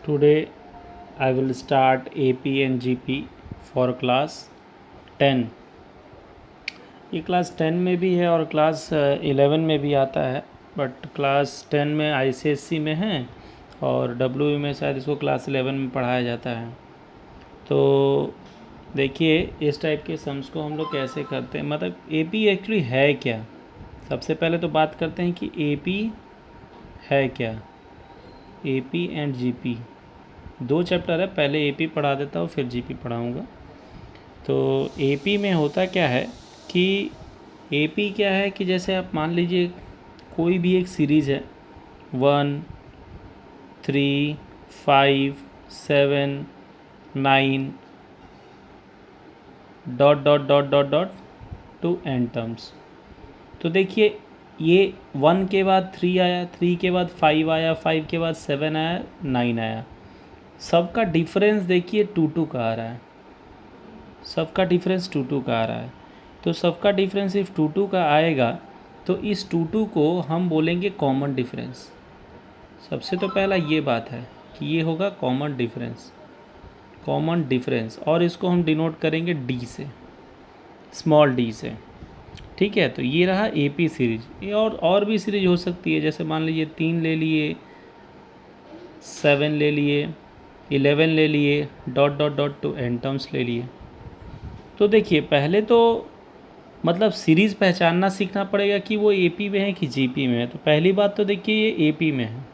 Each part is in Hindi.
Today I will start AP and GP for class 10। ये क्लास 10 में भी है और क्लास 11 में भी आता है, बट क्लास 10 में ICSE में है और WE में शायद इसको क्लास 11 में पढ़ाया जाता है। तो देखिए इस टाइप के सम्स को हम लोग कैसे करते हैं, मतलब AP एक्चुअली है क्या। सबसे पहले तो बात करते हैं कि AP है क्या। AP एंड GP दो चैप्टर है, पहले AP पढ़ा देता हूँ फिर GP पढ़ाऊँगा। तो AP में होता क्या है कि AP क्या है कि जैसे आप मान लीजिए कोई भी एक सीरीज़ है 1, 3, 5, 7, 9 dot dot dot dot dot to n terms. तो देखिए ये 1 के बाद 3 आया, 3 के बाद 5 आया, 5 के बाद 7 आया, 9 आया। सबका डिफरेंस देखिए 2 का आ रहा है, सबका डिफरेंस 2 का आ रहा है। तो सबका डिफरेंस इफ 2 का आएगा तो इस 2 को हम बोलेंगे कॉमन डिफरेंस। सबसे तो पहला ये बात है कि ये होगा कॉमन डिफरेंस, कॉमन डिफरेंस, और इसको हम डिनोट करेंगे डी से, स्मॉल डी से। ठीक है, तो ये रहा AP सीरीज। ये और भी सीरीज हो सकती है, जैसे मान लीजिए 3 ले लिए, 7 ले लिए, 11 ले लिए, dot dot dot to n terms ले लिए। तो देखिए पहले तो मतलब सीरीज़ पहचानना सीखना पड़ेगा कि वो AP में है कि GP में है। तो पहली बात तो देखिए ये AP में है,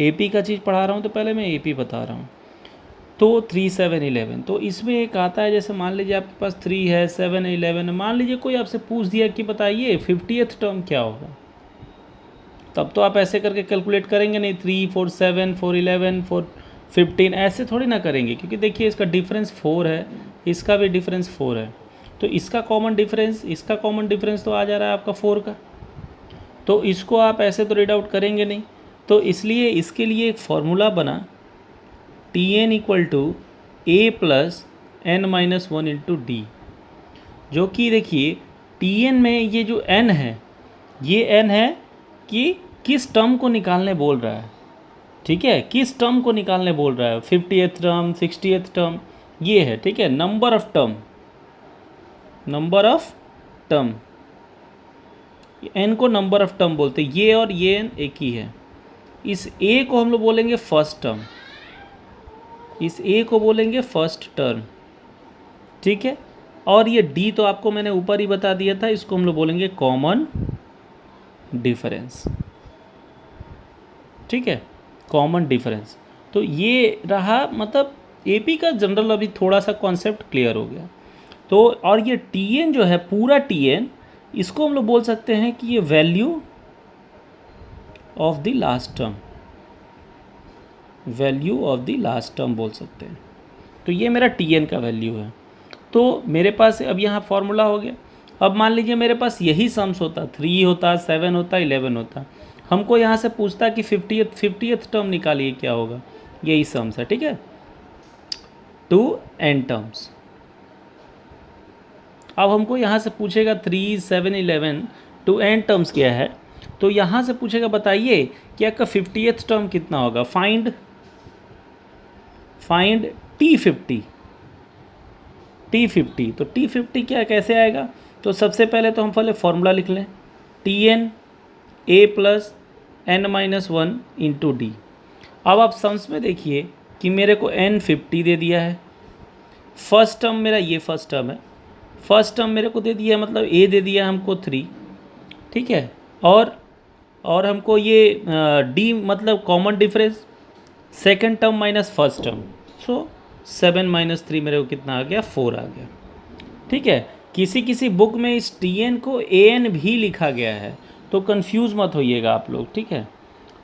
AP का चीज़ पढ़ा रहा हूँ तो पहले मैं AP बता रहा हूँ। तो 3, 7, 11, तो इसमें एक आता है, जैसे मान लीजिए आपके पास 3 है, 7 है, 11 है। मान लीजिए कोई आपसे पूछ दिया कि बताइए 50th टर्म क्या होगा, तब तो आप ऐसे करके कैलकुलेट करेंगे नहीं, 3, 4, 7, 4, 11, 4, 15, ऐसे थोड़ी ना करेंगे, क्योंकि देखिए इसका डिफरेंस 4 है, इसका भी डिफरेंस 4 है। तो इसका कॉमन डिफरेंस, इसका कॉमन डिफरेंस तो आ जा रहा है आपका 4 का, तो इसको आप ऐसे तो रीड आउट करेंगे नहीं। तो इसलिए इसके लिए एक फार्मूला बना, Tn equal to A plus n minus 1 into d, जो कि देखिए Tn में ये जो n है, ये n है कि किस टर्म को निकालने बोल रहा है। ठीक है, किस टर्म को निकालने बोल रहा है, 50th टर्म, 60th टर्म, ये है। ठीक है, number of term, number of term, n को नंबर ऑफ टर्म बोलते हैं। ये और ये n एक ही है। इस a को हम लोग बोलेंगे फर्स्ट टर्म, इस a को बोलेंगे फर्स्ट टर्म। ठीक है, और ये d तो आपको मैंने ऊपर ही बता दिया था, इसको हम लोग बोलेंगे कॉमन डिफरेंस। ठीक है, कॉमन डिफरेंस। तो ये रहा, मतलब AP का जनरल अभी थोड़ा सा कॉन्सेप्ट क्लियर हो गया। तो और ये Tn जो है, पूरा Tn, इसको हम लोग बोल सकते हैं कि ये value of the last term, value of the last term बोल सकते हैं। तो ये मेरा Tn का वैल्यू है। तो मेरे पास अब यहाँ फॉर्मूला हो गया। अब मान लीजिए मेरे पास यही सम्स होता, 3 होता, 7 होता, 11 होता, हमको यहाँ से पूछता कि 50th टर्म निकालिए क्या होगा, यही सम्स है। ठीक है, टू एन टर्म्स। अब हमको यहाँ से पूछेगा 3, 7, 11 टू एन टर्म्स क्या है, तो यहाँ से पूछेगा बताइए कि आपका 50th टर्म कितना होगा। Find T50, T50। तो T50 क्या कैसे आएगा, तो सबसे पहले तो हम पहले फॉर्मूला लिख लें, Tn A plus n minus 1 into D. अब आप सम्स में देखिए कि मेरे को n 50 दे दिया है, फर्स्ट टर्म मेरा ये फर्स्ट टर्म है, फर्स्ट टर्म मेरे को दे दिया है, मतलब a दे दिया हमको 3। ठीक है, और हमको ये d मतलब common difference, second term minus first term, so 7 minus 3 मेरे को कितना आ गया, 4 आ गया। ठीक है, किसी किसी बुक में इस Tn को An भी लिखा गया है, तो कंफ्यूज मत होइएगा आप लोग। ठीक है,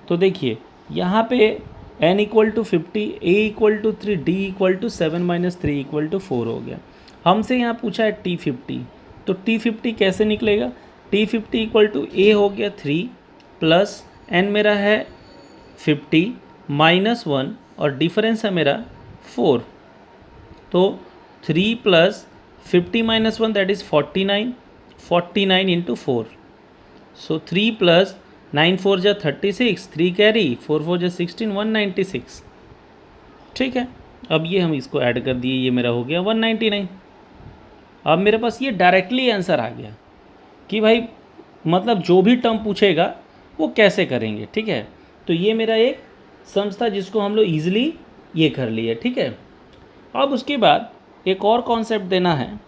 तो देखिए यहाँ पे n equal to 50, a equal to 3, d equal to 7 minus 3 equal to 4 हो गया। हमसे यहाँ पूछा है T50, तो T50 कैसे निकलेगा, T50 इक्वल टू a हो गया 3 प्लस n मेरा है 50 माइनस 1 और डिफरेंस है मेरा 4। तो 3 plus 50 minus 1 that is 49, 49 into 4। So 3 plus 9 4 जा 36, 3 कैरी, 4 4 जा 16, 196। ठीक है, अब ये हम इसको ऐड कर दिए, ये मेरा हो गया 199। अब मेरे पास ये डायरेक्टली आंसर आ गया कि भाई मतलब जो भी टर्म पूछेगा वो कैसे करेंगे। ठीक है, तो ये मेरा एक सम्स था जिसको हम लोग ईजिली ये कर लिए। ठीक है, अब उसके बाद एक और कॉन्सेप्ट देना है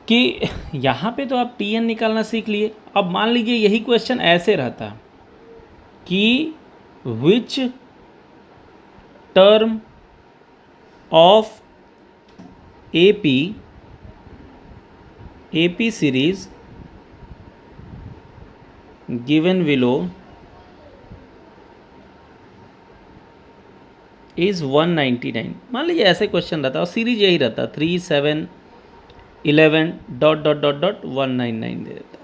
कि यहाँ पे तो आप टी एन निकालना सीख लिए। अब मान लीजिए यही क्वेश्चन ऐसे रहता कि which term of AP series given below is 199। मान लीजिए ऐसे क्वेश्चन रहता है और सीरीज यही रहता 3 7 11 डॉट डॉट डॉट डॉट 199 दे देता है।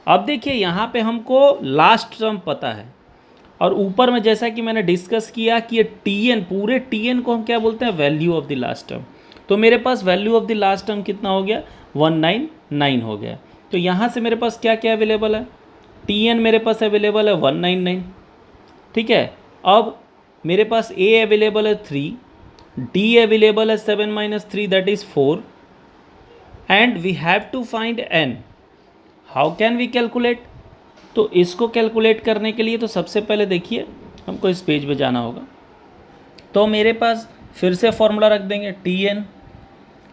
अब देखिए यहाँ पे हमको लास्ट टर्म पता है और ऊपर में जैसा कि मैंने डिस्कस किया कि ये टी पूरे टी को हम क्या बोलते हैं, value of the last term. तो मेरे पास value of the last term कितना हो गया, 199 हो गया। तो यहाँ से मेरे पास क्या क्या अवेलेबल है, टी मेरे पास अवेलेबल है 199। ठीक है, अब मेरे पास ए अवेलेबल है 3, डी अवेलेबल है 7 - 3 that is 4 and we have to find n. How can we calculate? तो इसको कैलकुलेट करने के लिए तो सबसे पहले देखिए हमको इस पेज पे जाना होगा। तो मेरे पास फिर से फॉर्मूला रख देंगे T n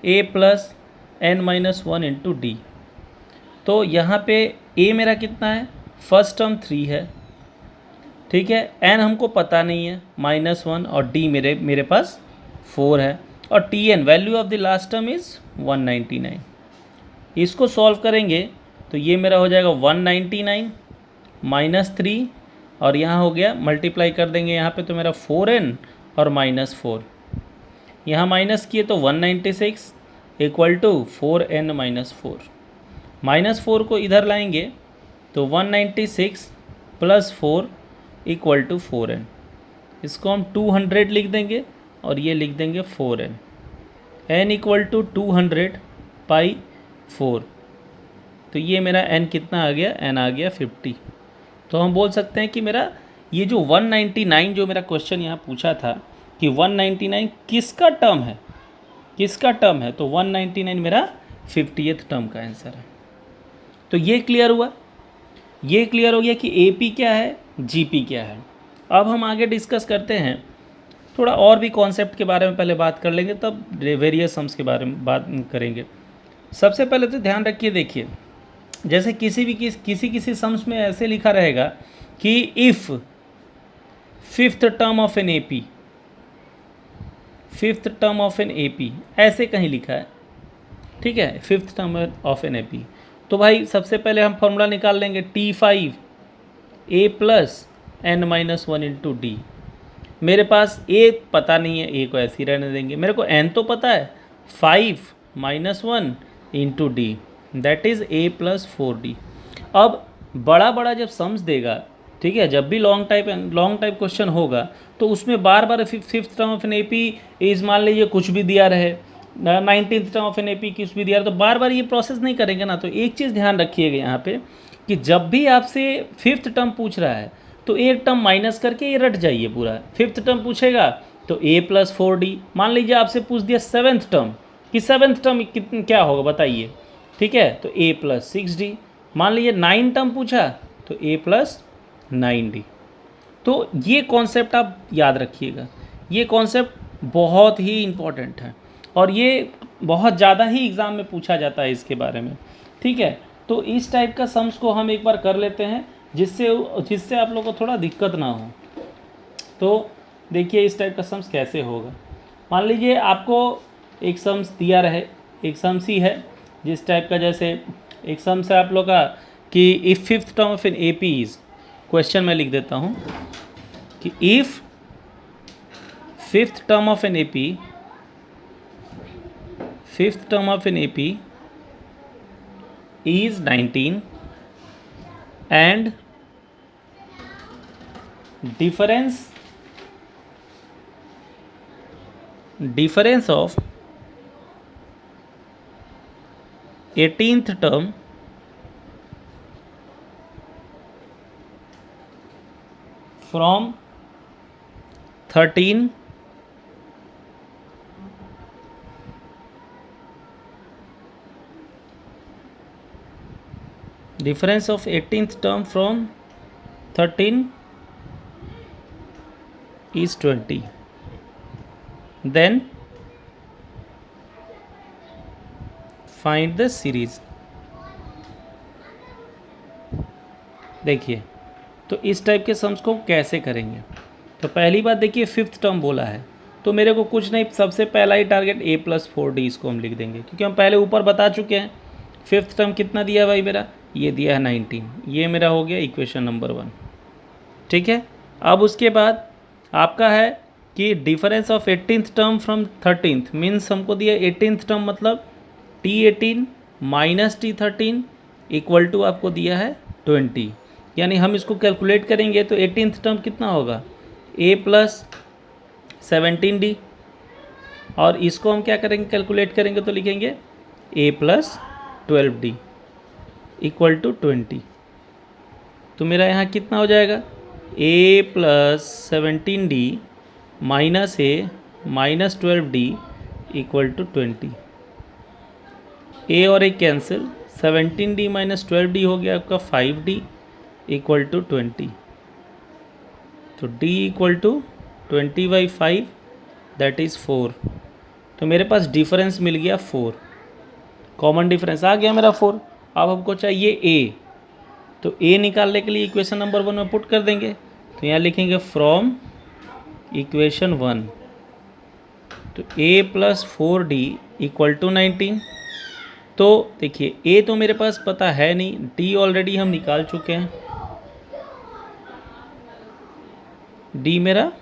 a plus n minus 1 into d. तो यहाँ पे ए मेरा कितना है, फर्स्ट टर्म 3 है। ठीक है, एन हमको पता नहीं है -1 और डी मेरे पास 4 है और T n value of the last term is 199। इसको सॉल्व करेंगे तो ये मेरा हो जाएगा 199 -3 और यहाँ हो गया मल्टीप्लाई कर देंगे यहाँ पे तो मेरा 4n और -4 यहाँ माइनस किए तो 196 इक्वल टू 4n -4। -4 को इधर लाएंगे तो 196 + 4 इक्वल टू 4n। इसको हम 200 लिख देंगे और ये लिख देंगे 4n। n equal to 200/4। तो ये मेरा n कितना आ गया, n आ गया 50। तो हम बोल सकते हैं कि मेरा ये जो 199 जो मेरा क्वेश्चन यहाँ पूछा था कि 199 किसका टर्म है, किसका टर्म है, तो 199 मेरा 50th टर्म का आंसर है। तो ये क्लियर हुआ, ये क्लियर हो गया कि AP क्या है, GP क्या है। अब हम आगे डिस्कस करते हैं थोड़ा और भी कॉन्सेप्ट के बारे में, पहले बात कर लेंगे तब वेरियस सम्स के बारे में बात करेंगे। सबसे पहले तो ध्यान रखिए, देखिए जैसे किसी सम्स में ऐसे लिखा रहेगा कि if fifth term of an AP, fifth term of an AP ऐसे कहीं लिखा है। ठीक है, fifth term of an AP। तो भाई सबसे पहले हम फॉर्मूला निकाल लेंगे T5 A plus n - 1 into D. मेरे पास A पता नहीं है, A को ऐसे ही रहने देंगे। मेरे को n तो पता है 5 - 1 into D that is A + 4d। अब बड़ा बड़ा जब सम्स देगा, ठीक है, जब भी लॉन्ग टाइप क्वेश्चन होगा तो उसमें बार बार fifth term of an AP is मान लीजिए कुछ भी दिया रहे, 19th term of an AP कुछ भी दिया रहे, तो बार बार ये प्रोसेस नहीं करेंगे ना। तो एक चीज़ ध्यान रखिएगा यहाँ पे कि जब भी आपसे फिफ्थ टर्म पूछ रहा है तो एक टर्म माइनस करके ये रट जाइए पूरा। फिफ्थ टर्म पूछेगा तो A + 4d। मान लीजिए आपसे पूछ दिया सेवन्थ टर्म कि सेवन्थ टर्म कितनी क्या होगा बताइए, ठीक है, तो A + 6d। मान लीजिए 9 टर्म पूछा तो A + 9d। तो ये कॉन्सेप्ट आप याद रखिएगा, ये कॉन्सेप्ट बहुत ही इम्पॉर्टेंट है और ये बहुत ज़्यादा ही एग्ज़ाम में पूछा जाता है इसके बारे में। ठीक है, तो इस टाइप का सम्स को हम एक बार कर लेते हैं जिससे आप लोगों को थोड़ा दिक्कत ना हो। तो देखिए इस टाइप का सम्स कैसे होगा। मान लीजिए आपको एक सम्स दिया रहे, एक सम्स ही है जिस टाइप का, जैसे एक सम्स है आप लोग का कि if fifth term of an AP is, question मैं लिख देता हूँ कि if fifth term of an AP, fifth term of an AP is 19 and difference of 18th term from 13 difference of 18th term from 13 is 20. Then find the series. देखिए, तो इस टाइप के सम्स को कैसे करेंगे? तो पहली बात देखिए, फिफ्थ टर्म बोला है तो मेरे को कुछ नहीं, सबसे पहला ही टारगेट a+4d इसको हम लिख देंगे, क्योंकि हम पहले ऊपर बता चुके हैं। फिफ्थ टर्म कितना दिया है भाई मेरा? ये दिया है 19। ये मेरा हो गया इक्वेशन नंबर 1। ठीक है, अब उसके बाद आपका है कि difference of 18th term from 13th means हमको दिया 18th टर्म मतलब T18 minus T13 equal to आपको दिया है 20। यानी हम इसको कैलकुलेट करेंगे तो 18th टर्म कितना होगा? a+17d। और इसको हम क्या करेंगे? कैलकुलेट करेंगे तो लिखेंगे a+12d इक्वल टू 20। तो मेरा यहाँ कितना हो जाएगा? a+17d minus a minus 12d equal to 20। a और a cancel, 17d minus 12d हो गया आपका 5d इक्वल टू 20। तो d equal to 20/5 that is 4। तो मेरे पास डिफरेंस मिल गया 4, कॉमन डिफरेंस आ गया मेरा 4। अब हमको चाहिए a, तो a निकालने के लिए इक्वेशन नंबर 1 में पुट कर देंगे। तो यहाँ लिखेंगे फ्रॉम इक्वेशन 1, तो a+4d इक्वल टू 19। तो देखिए a तो मेरे पास पता है नहीं, d ऑलरेडी हम निकाल चुके हैं, d मेरा